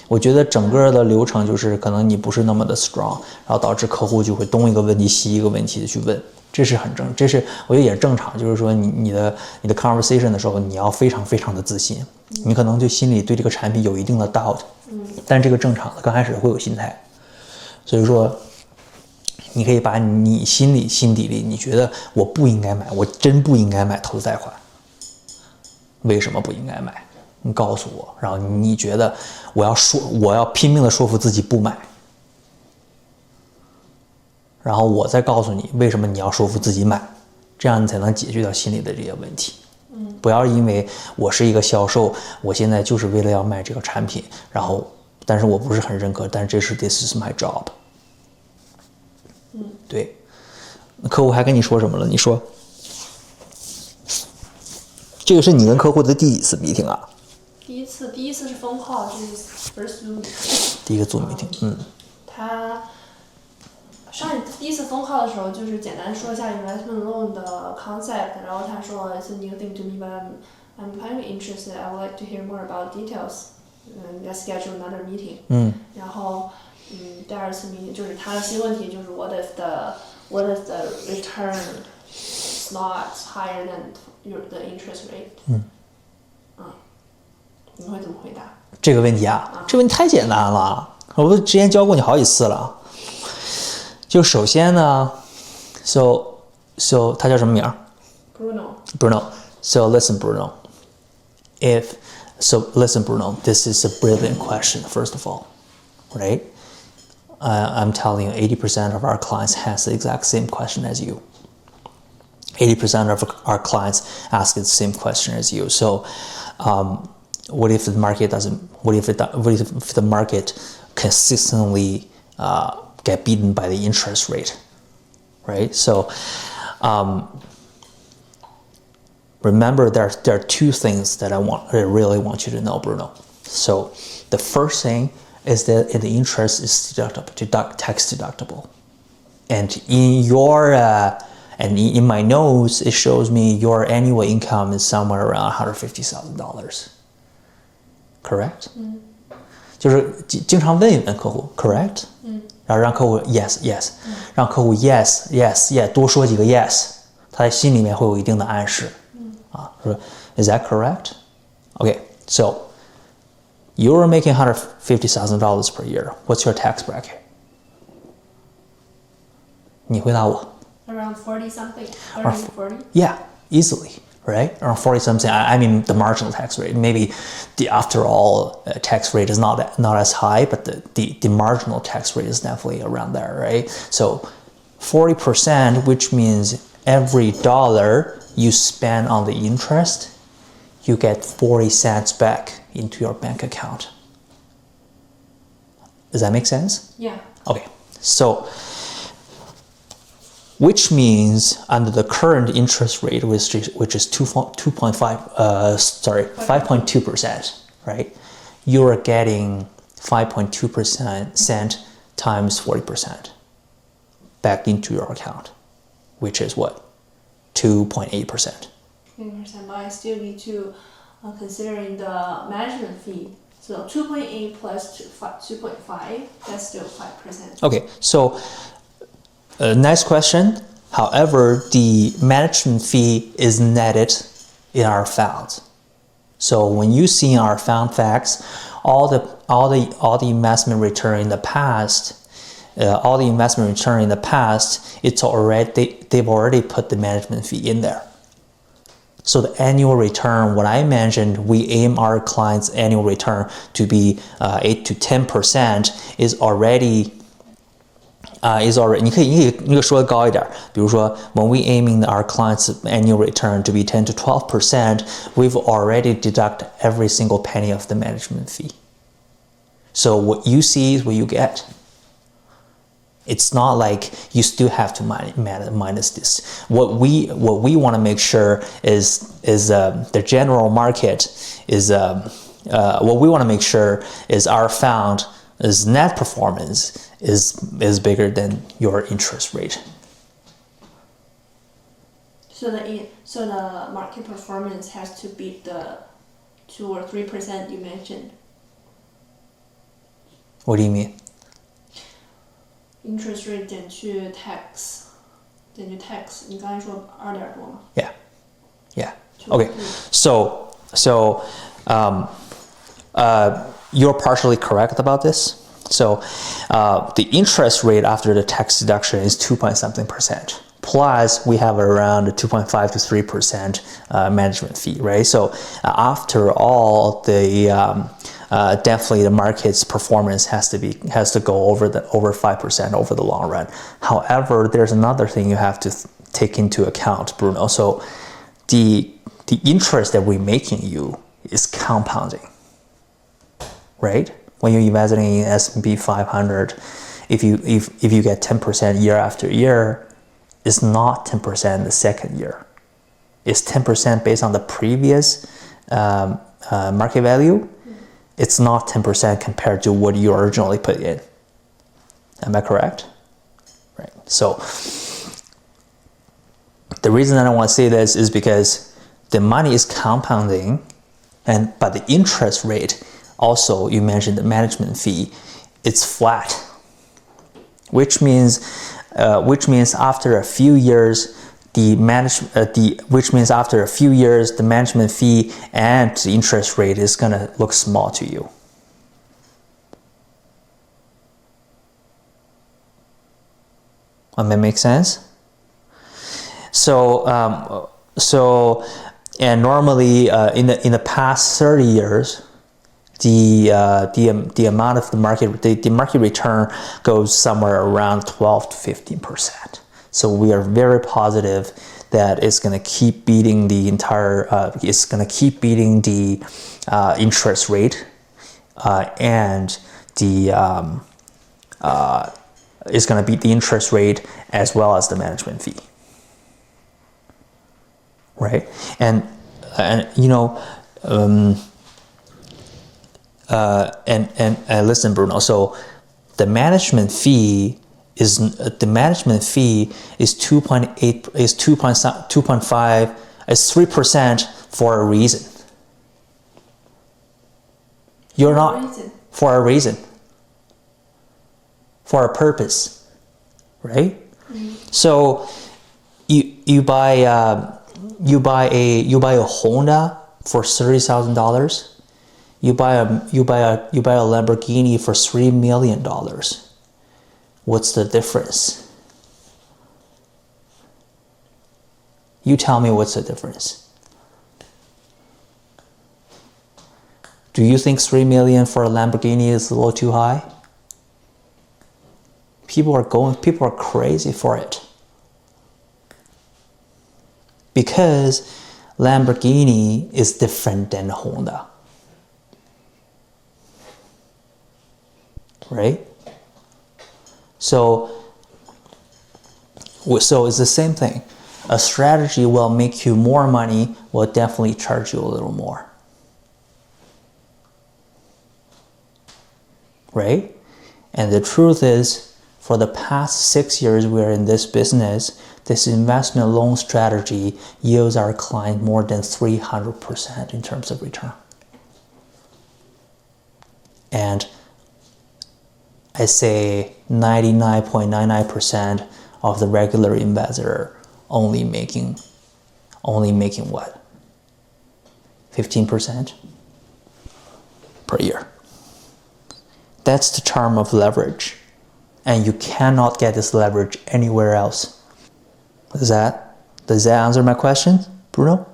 我觉得整个的流程就是可能你不是那么的 strong， 然后导致客户就会东一个问题西一个问题的去问，这是我觉得也正常，就是说你的 conversation 的时候你要非常非常的自信，你可能就心里对这个产品有一定的 doubt，但这个正常的，刚开始会有心态，所以说你可以把你心底里你觉得我不应该买，我真不应该买投资贷款，为什么不应该买？你告诉我，然后你觉得我要拼命的说服自己不买，然后我再告诉你为什么你要说服自己买，这样你才能解决掉心里的这些问题。不要因为我是一个销售，我现在就是为了要卖这个产品，然后但是我不是很认可，但是this is my job。对，客户还跟你说什么了？你说，这个是你跟客户的第几次 meeting 啊？第一次是phone call，就是 first Zoom。第一个 Zoom meeting，他第一次phone call 的时候，就是简单说一下 investment loan 的 concept， 然后他说 it's a new thing to me, but I'm kind of interested. I would like to hear more about details. Let's schedule another meeting. 然后第二次 meeting 就是他的新问题就是 what if the return is not higher than the interest rate？你会怎么回答？这个问题啊，这个问题太简单了，我都之前教过你好几次了。就首先呢 ，so 他叫什么名？Bruno。So listen, Bruno. Listen, Bruno. This is a brilliant question. First of all, right? I'm telling you, 80% of our clients has the exact same question as you. 80% of our clients ask the same question as you. So, what if the market doesn't? What if the market consistently get beaten by the interest rate, right? So, remember there are two things that I really want you to know, Bruno. So, the first thing is that the interest is tax deductible, and in my notes it shows me your annual income is somewhere around $150,000. Correct? 就是经常问一问客户 correct? 然后让客户 yes， 让客户 yes， 多说几个 yes， 他在心里面会有一定的暗示。说 is that correct? Okay, so you're making $150,000 per year. What's your tax bracket? 你回答我。Around 40 something. Around 40? Yeah, easily. Right? Around 40 something. I mean the marginal tax rate. Maybe after all, tax rate is not as high, but the marginal tax rate is definitely around there, right? So 40%, which means every dollar you spend on the interest, you get 40 cents back into your bank account. Does that make sense? Yeah. Okay. So which means under the current interest rate, which is 5.2%, right? You are getting 5.2% times 40% back into your account, which is what? 2.8%. 2%, but I still need to considering the management fee. So 2.8 plus 2.5, that's still 5%. Okay, so next question. However, the management fee is netted in our funds. So when you see in our fund facts, all the investment return in the past, they've already put the management fee in there. So the annual return, what I mentioned, we aim our clients' annual return to be 8 to 10% is already 你可以说的高一点，比如说 when we aiming our clients' annual return to be 10 to 12%, we've already deduct every single penny of the management fee. So what you see is what you get. It's not like you still have to minus this. What we want to make sure is the general market is what we want to make sure is our fund is net performance is bigger than your interest rate. So the market performance has to beat the 2 or 3% you mentioned. What do you mean? Interest rate 减去 tax， 你刚才说2点多吗？ Yeah. Okay. So you're partially correct about this. So the interest rate after the tax deduction is 2.something%. Plus, we have around 2.5 to 3% management fee, right? So after all, the definitely the market's performance has to go over 5% over the long run. However, there's another thing you have to take into account, Bruno. So the interest that we're making you is compounding, right? When you're investing in S&P 500, if you get 10% year after year, it's not 10% the second year. It's 10% based on the previous market value. It's not 10% compared to what you originally put in. Am I correct? Right. So the reason I don't want to say this is because the money is compounding, but the interest rate also, you mentioned the management fee, it's flat, which means after a few years the management fee and the interest rate is gonna look small to you. That makes sense? So and normally in the past 30 years, the amount of the market return goes somewhere around 12 to 15%. So we are very positive that it's going to keep beating the interest rate, and it's going to beat the interest rate as well as the management fee, right? And listen, Bruno. So the management fee is 2.5 is 3% for a reason. You're not for a reason. For a purpose, right? Mm-hmm. So you buy a Honda for $30,000. You buy a Lamborghini for $3 million. What's the difference? You tell me what's the difference. Do you think $3 million for a Lamborghini is a little too high? People are crazy for it. Because Lamborghini is different than Honda. Right? So it's the same thing. A strategy will make you more money, will definitely charge you a little more. Right? And the truth is, for the past 6 years we're in this business, this investment loan strategy yields our client more than 300% in terms of return. And I say 99.99% of the regular investor only making what? 15% per year. That's the charm of leverage. And you cannot get this leverage anywhere else. Does that answer my question, Bruno?